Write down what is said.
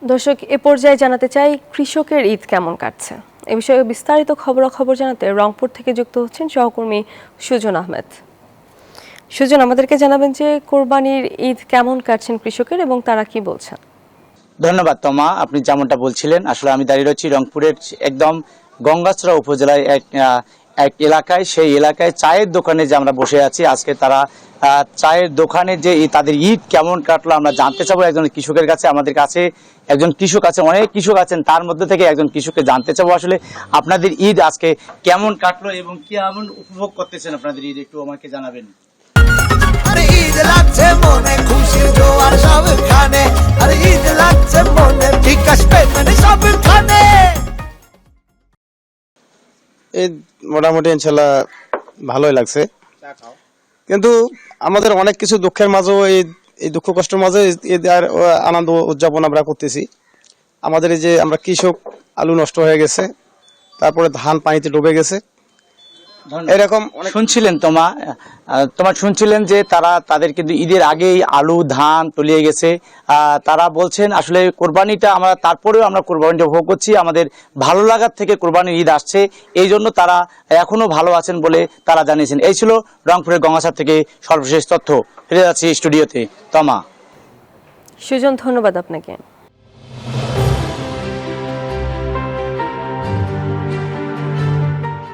দর্শক, এ পর্যায়ে জানাতে চাই কৃষকের ঈদ কেমন কাটছে। এ বিষয়ে বিস্তারিত খবরাখবর জানাতে রংপুর থেকে যুক্ত হচ্ছেন সহকর্মী সুজন আহমেদ। সুজন, আমাদেরকে জানাবেন যে কোরবানির ঈদ কেমন কাটছেন কৃষকের এবং তারা কি বলছেন। ধন্যবাদ তমা, আপনি যেমনটা বলছিলেন, আসলে আমি দাঁড়িয়ে রয়েছি রংপুরের একদম গঙ্গাচড়া উপজেলায় এক এলাকায়। সেই এলাকায় চায়ের দোকানে যে আমরা বসে আছি, আজকে তারা চায়ের দোকানে যে তাদের ঈদ কেমন কাটলো আমরা জানতে চাবো একজন কৃষকের কাছে। আমাদের কাছে একজন কৃষক আছে, অনেক কৃষক আছেন, তার মধ্যে থেকে একজন কৃষককে জানতে চাবো আসলে আপনাদের ঈদ আজকে কেমন কাটলো এবং কেমন উপভোগ করতেছেন আপনাদের ঈদ, একটু আমাকে জানাবেন। আরে ঈদ লাগছে মনে খুশির জোয়ার সবখানে, আরে ঈদ লাগছে মনে বিকাশ পেমেন্ট সবখানে। ঈদ মোটামুটি ইনশাল্লাহ ভালোই লাগছে, কিন্তু আমাদের অনেক কিছু দুঃখের মাঝেও এই দুঃখ কষ্টের মাঝে ঈদ আর আনন্দ উদযাপন আমরা করতেছি। আমাদের এই যে আমরা কৃষক, আলু নষ্ট হয়ে গেছে, তারপরে ধান পানিতে ডুবে গেছে, এরকম শুনছিলেন তোমার শুনছিলেন যে তাদের কিন্তু ঈদের আগেই আলু ধান তলিয়ে গেছে। তারা বলছেন আসলে কোরবানিটা আমরা তারপরেও আমরা কোরবানিটা উপভোগ করছি, আমাদের ভালো লাগার থেকে কোরবানির ঈদ আসছে, এই জন্য তারা এখনো ভালো আছেন বলে তারা জানিয়েছেন। এই ছিল রংপুরের গঙ্গাসার থেকে সর্বশেষ তথ্য। ফিরে যাচ্ছি স্টুডিওতে। তমা। সুজন, ধন্যবাদ আপনাকে।